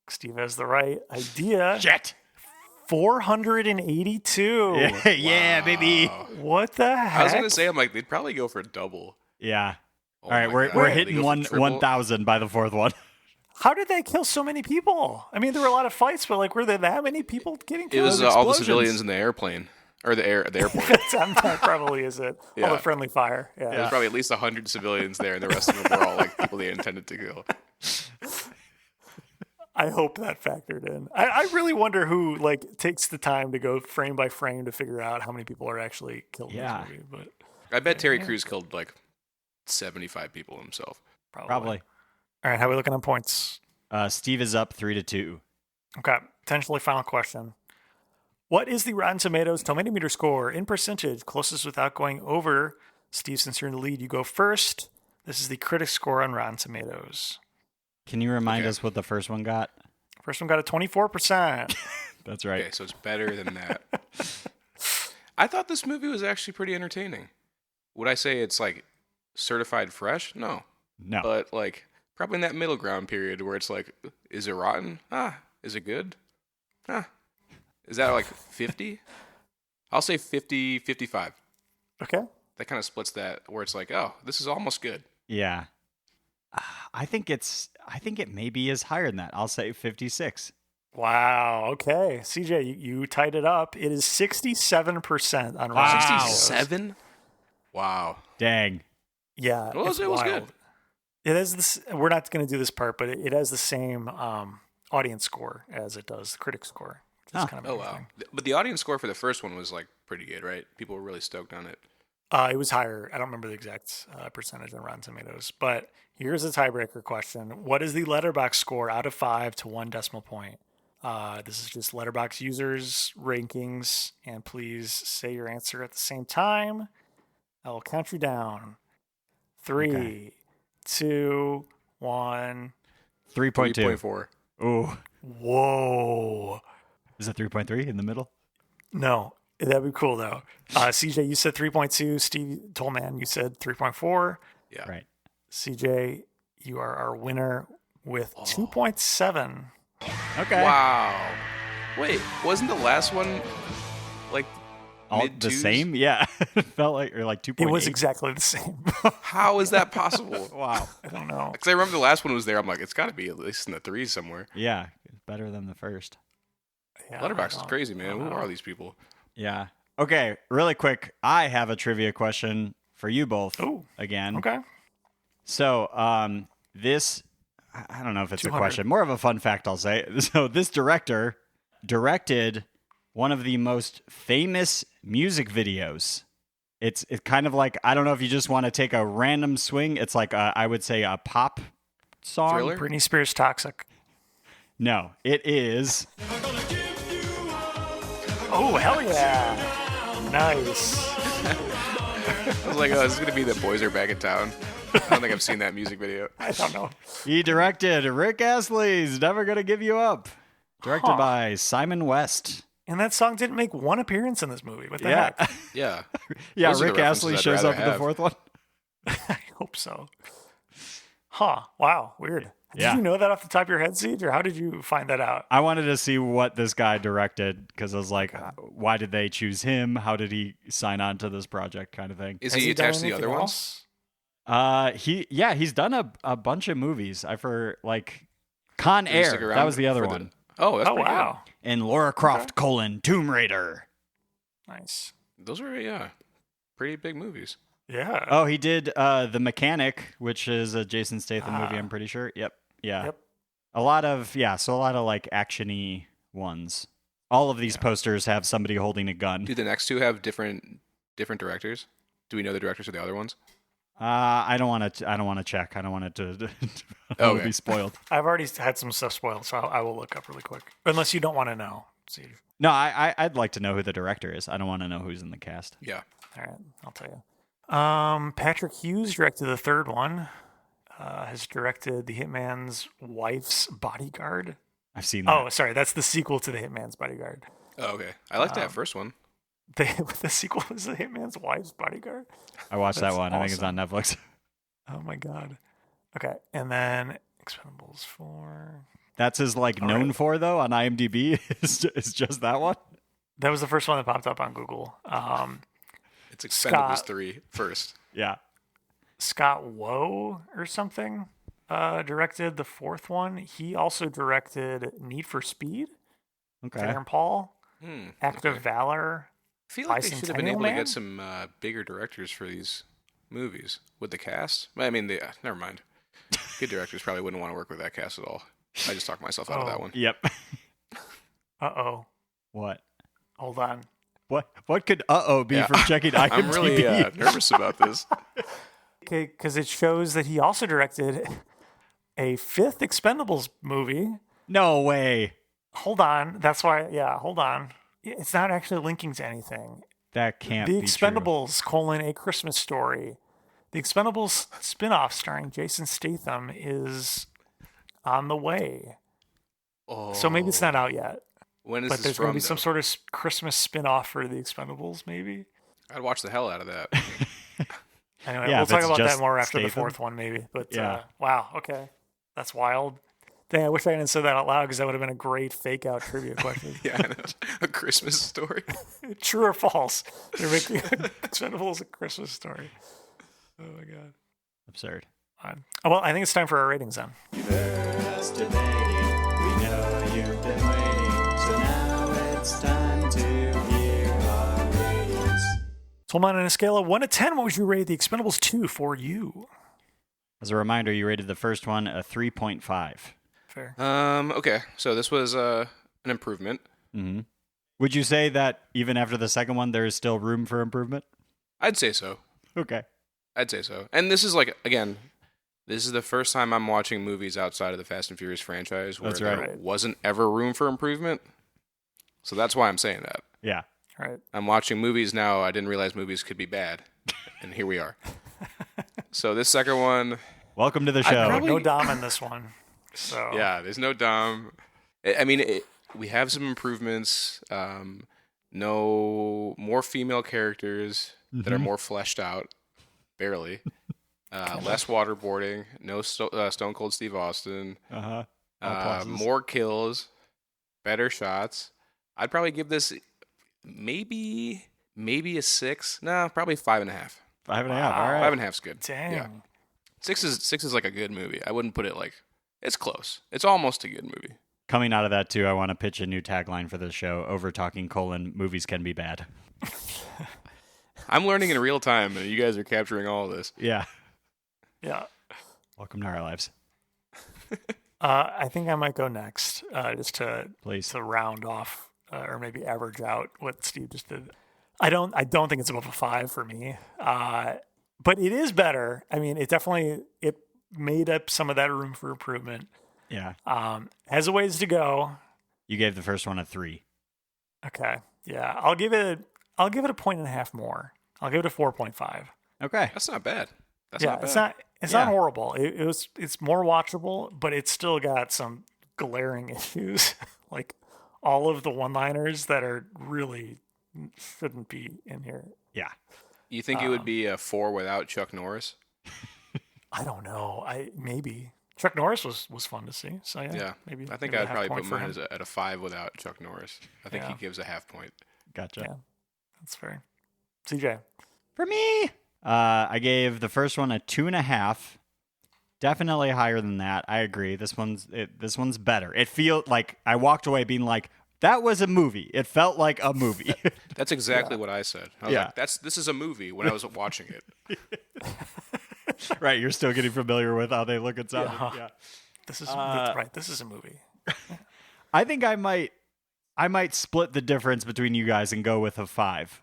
Steve has the right idea. Shit. 482. Yeah, baby. What the heck? I was gonna say, I'm like, they'd probably go for a double. Yeah. Oh All right, my we're God. They hitting go for triple? 1,000 by the fourth one. How did they kill so many people? I mean, there were a lot of fights, but like, were there that many people getting It killed? was all the explosions. civilians in the airplane or the airport. That probably is it. All Yeah. the friendly fire. Yeah. There's probably at least 100 civilians there, and the rest of them were all like people they intended to kill. I hope that factored in. I really wonder who like takes the time to go frame by frame to figure out how many people are actually killed Yeah. in this movie. But I bet Terry Crews killed like 75 people himself. Probably. All right, how are we looking on points? Steve is up 3-2. Okay, potentially final question. What is the Rotten Tomatoes tomato meter score in percentage closest without going over? Steve, since you're in the lead, you go first. This is the critic score on Rotten Tomatoes. Can you remind us what the first one got? First one got a 24%. That's right. Okay, so it's better than that. I thought this movie was actually pretty entertaining. Would I say it's like certified fresh? No. No. But like probably in that middle ground period where it's like, is it rotten? Is it good? Is that like 50? I'll say 50, 55. Okay. That kind of splits that where it's like, oh, this is almost good. Yeah. I think it maybe is higher than that. I'll say 56. Wow. Okay. CJ, you tied it up. It is 67% on Rotten Wow. Tomatoes. 67? Wow. Dang. Yeah. Well, it's it was wild. good. It has this. We're not going to do this part, but it has the same audience score as it does the critic score. Which is kind of Oh, wow. interesting. But the audience score for the first one was like pretty good, right? People were really stoked on it. It was higher. I don't remember the exact percentage on Rotten Tomatoes, but here's a tiebreaker question. What is the Letterboxd score out of 5 to 1 decimal point? This is just Letterboxd users' rankings, and please say your answer at the same time. I will count you down. 3, 2, 1. 3.2. 3.4. Ooh. Whoa. Is it 3.3 in the middle? No, that'd be cool though. CJ, you said 3.2. Steve Tolman, you said 3.4. Yeah. Right. CJ, you are our winner with 2.7. Okay. Wow. Wait, wasn't the last one like All the mid-twos? same? Yeah. It felt like, or like 2.8. It was exactly the same. How is that possible? Wow. I don't know. Because I remember the last one was there. I'm like, it's got to be at least in the threes somewhere. Yeah. It's better than the first. Yeah, Letterboxd I is don't- crazy, I man. don't Who know. are these people? Yeah. Okay. Really quick. I have a trivia question for you both Ooh. again. Okay. So, this, I don't know if it's 200. a question, more of a fun fact, I'll say. So, this director directed one of the most famous music videos. It's kind of like, I don't know if you just want to take a random swing. It's like, I would say a pop song. Thriller? Britney Spears Toxic. No, it is. Oh, hell yeah. Nice. I was like, oh, this is gonna be The Boys Are Back in Town. I don't think I've seen that music video. I don't know. He directed Rick Astley's Never Gonna Give You Up. Directed by Simon West. And that song didn't make one appearance in this movie. What the Yeah. heck? Yeah. Yeah, Those are the Rick Astley references I'd shows rather up in the have. fourth one. I hope so. Huh. Wow. Weird. Did Yeah. you know that off the top of your head, Siege, or how did you find that out? I wanted to see what this guy directed because I was like, why did they choose him? How did he sign on to this project kind of thing? Is Has he done attached to the other anything ones? else? He's done a bunch of movies. Con Did he stick Air. around That was the other for one. Oh, that's Oh, pretty wow. And Laura Croft, Tomb Raider. Nice. good. Those are, pretty big movies. Yeah. Oh, he did The Mechanic, which is a Jason Statham movie, I'm pretty sure. Yep. Yeah. Yep. A lot of like action-y ones. All of these posters have somebody holding a gun. Do the next two have different directors? Do we know the directors of the other ones? I don't want to check. I don't want it to Okay. be spoiled. I've already had some stuff spoiled, so I will look up really quick. Unless you don't want to know, Siege. No, I'd like to know who the director is. I don't want to know who's in the cast. Yeah. All right, I'll tell you. Patrick Hughes directed the third one. Has directed The Hitman's Wife's Bodyguard. I've seen that. Oh, sorry, that's the sequel to The Hitman's Bodyguard. Oh, okay. I like that first one. The sequel is The Hitman's Wife's Bodyguard. I watched that That's one. I think it's on Netflix. Oh my god. Okay, and then Expendables 4. That's his known for though on IMDb. is just that one. That was the first one that popped up on Google. It's Expendables Scott. 3 first. Yeah. Scott Woe or something directed the fourth one. He also directed Need for Speed, Okay. Aaron Paul, Act of okay. Valor. I feel like they should have been Bicentennial able to Man? get some bigger directors for these movies with the cast. I mean, never mind. Good directors probably wouldn't want to work with that cast at all. I just talked myself out of that one. Yep. Uh-oh. What? Hold on. What could be Yeah. from checking IMDb? I'm really nervous about this. Okay, because it shows that he also directed a fifth Expendables movie. No way. Hold on. That's why, hold on. It's not actually linking to anything. That can't The be Expendables, A Christmas Story. The Expendables spin-off starring Jason Statham is on the way. Oh. So maybe it's not out yet. When is But this there's going from, to be some though? sort of Christmas spin-off for the Expendables, maybe. I'd watch the hell out of that. Anyway, Yeah, we'll if talk it's about that just more after the Statham. fourth one, maybe. But Yeah. wow, okay. That's wild. Dang, I wish I hadn't said that out loud because that would have been a great fake-out trivia question. Yeah, I know. A Christmas Story. True or false? They're making Expendables a Christmas story. Oh, my God. Absurd. Fine. Oh, well, I think it's time for our ratings then. So, on a scale of 1 to 10, what would you rate The Expendables 2 for you? As a reminder, you rated the first one a 3.5. Fair. Okay, so this was an improvement. Mm-hmm. Would you say that even after the second one, there is still room for improvement? I'd say so. Okay. I'd say so. And this is again, this is the first time I'm watching movies outside of the Fast and Furious franchise where That's there right. wasn't ever room for improvement. So that's why I'm saying that. Yeah. Right. I'm watching movies now. I didn't realize movies could be bad. And here we are. So this second one, Welcome to the show. probably- No Dom in this one. So yeah, there's no Dom. I mean, we have some improvements. No more female characters that are more fleshed out, barely. Less waterboarding. No Stone Cold Steve Austin. Uh-huh. More kills. Better shots. I'd probably give this maybe a 6. No, probably 5.5. 5.5. All right. 5.5's good. Dang. Yeah. 6 is like a good movie. I wouldn't put it it's close. It's almost a good movie. Coming out of that, too, I want to pitch a new tagline for the show. Overtalking : movies can be bad. I'm learning in real time, and you guys are capturing all of this. Yeah. Yeah. Welcome to our lives. I think I might go next, just Please. to round off or maybe average out what Steve just did. I don't think it's above a 5 for me, but it is better. I mean, it made up some of that room for improvement. Yeah. Has a ways to go. You gave the first one a 3. Okay. Yeah. I'll give it a 1.5 more. I'll give it a 4.5. Okay. That's not bad. That's Yeah, not bad. it's not horrible. It's more watchable, but it's still got some glaring issues. Like all of the one-liners that are really shouldn't be in here. Yeah. You think it would be a 4 without Chuck Norris? I don't know. Maybe Chuck Norris was fun to see. So Yeah. maybe. I think maybe a I'd half probably point put for mine him. at a 5 without Chuck Norris. I think he Yeah. gives a half point. Gotcha. Yeah, that's fair. CJ. For me, I gave the first one a 2.5. Definitely higher than that. I agree. This one's better. It feels like I walked away being like, that was a movie. It felt like a movie. That's exactly what I said. I was like, this is a movie when I was watching it. Right. You're still getting familiar with how they look and sound. Yeah. This is right. This is a movie. I think I might split the difference between you guys and go with a 5.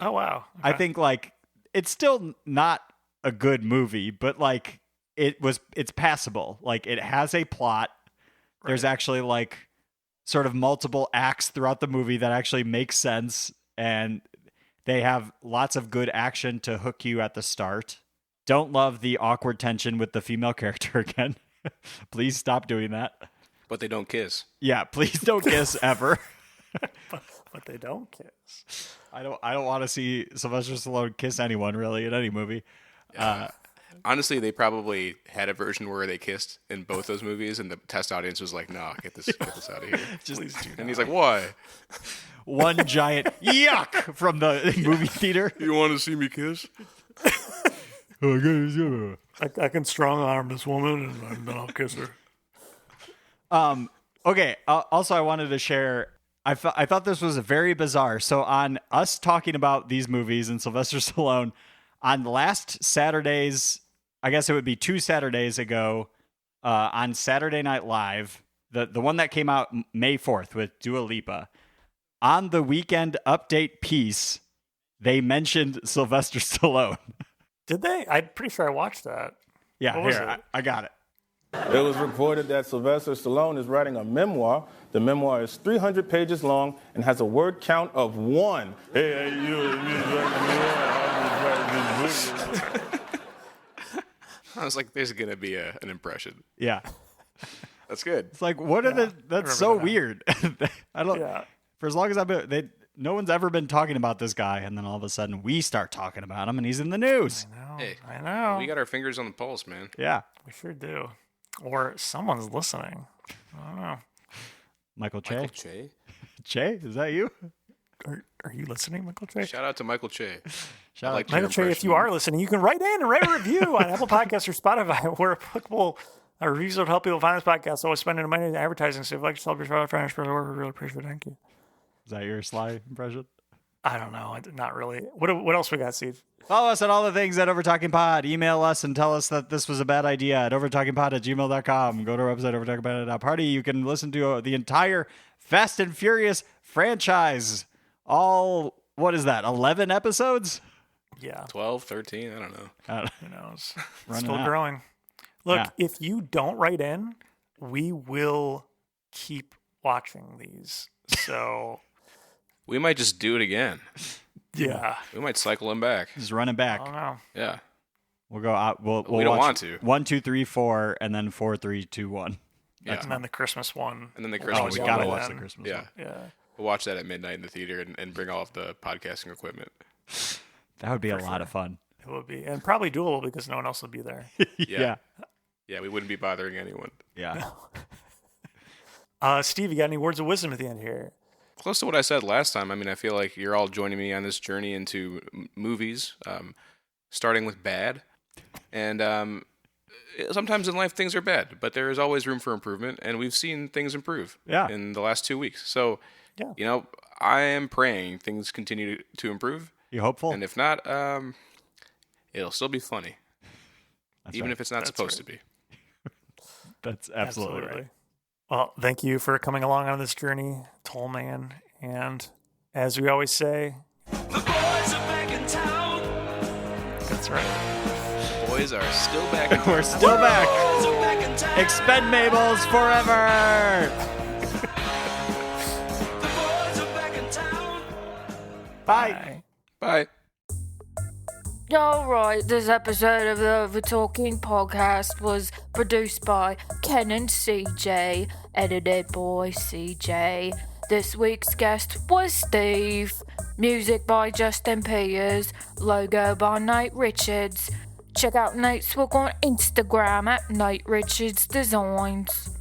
Oh wow. I Okay. think like it's still not a good movie, but like it's passable. Like it has a plot. Right. There's actually like sort of multiple acts throughout the movie that actually make sense, and they have lots of good action to hook you at the start. Don't love the awkward tension with the female character again. Please stop doing that. But they don't kiss. Yeah, please don't kiss ever. but they don't kiss. I don't want to see Sylvester Stallone kiss anyone really in any movie. Honestly, they probably had a version where they kissed in both those movies, and the test audience was like, "Nah, get this out of here." Please do And he's like, "Why? One giant yuck from the movie theater. You want to see me kiss?" I can strong arm this woman and then I'll kiss her. Okay. Also, I wanted to share. I thought this was very bizarre. So on us talking about these movies and Sylvester Stallone, on last Saturday's, I guess it would be 2 Saturdays ago, on Saturday Night Live, the one that came out May 4th with Dua Lipa, on the Weekend Update piece, they mentioned Sylvester Stallone. Did they? I'm pretty sure I watched that. Yeah, What was here, it? I got it. It was reported that Sylvester Stallone is writing a memoir. The memoir is 300 pages long and has a word count of 1. Hey, I was like, "There's gonna be an impression." Yeah. That's good. It's like, what are that's so weird. I don't, Yeah. for as long as I've been, no one's ever been talking about this guy. And then all of a sudden we start talking about him and he's in the news. Hey, I know. we got our fingers on the pulse, man. Yeah. We sure do. Or someone's listening. I don't know. Michael Che. Michael Che. Che, is that you? Are you listening, Michael Che? Shout out to Michael Che. Shout I out liked your Michael Che, if impression. you are listening, you can write in and write a review on Apple Podcasts or Spotify where applicable. Our reviews would help people find this podcast. Always spending money in advertising. So if you'd like to help your friends, we really appreciate it. Thank you. Is that your Sly impression? I don't know. Not really. What else we got, Steve? Follow us on all the things at Overtalking Pod. Email us and tell us that this was a bad idea at overtalkingpod@gmail.com. Go to our website, overtalkingpod.party. You can listen to the entire Fast and Furious franchise. All, what is that, 11 episodes? Yeah. 12, 13, I don't know. Who knows? Running Still out. growing. Look, Yeah. if you don't write in, we will keep watching these. So, We might just do it again. yeah. We might cycle him back. Just running back. I don't know. Yeah. We'll go out. We'll We don't watch want to. 1, 2, 3, 4, and then 4, 3, 2, 1. Yeah. And then the Christmas one. And then the Oh, Christmas we one. gotta one. watch the Christmas Yeah. one. Yeah. We'll watch that at midnight in the theater and bring all of the podcasting equipment. That would be a lot of fun. It would be. And probably doable because no one else would be there. Yeah. Yeah, we wouldn't be bothering anyone. Yeah. Steve, you got any words of wisdom at the end here? Close to what I said last time. I mean, I feel like you're all joining me on this journey into movies, starting with bad. And sometimes in life things are bad, but there is always room for improvement, and we've seen things improve in the last 2 weeks. So, you know, I am praying things continue to improve. You hopeful? And if not, it'll still be funny. That's even right. if it's not That's supposed right. to be. That's absolutely right. Well, thank you for coming along on this journey, Toll Man. And as we always say, the boys are back in town. That's right. The boys are still back in town. We're still back. The boys are back in in town. ExpendMaybles forever! The boys are back in town. Bye. Bye. Alright, this episode of the Overtalking Podcast was produced by Ken and CJ, edited by CJ. This week's guest was Steve. Music by Justin Peters. Logo by Nate Richards. Check out Nate's work on Instagram at Nate Richards Designs.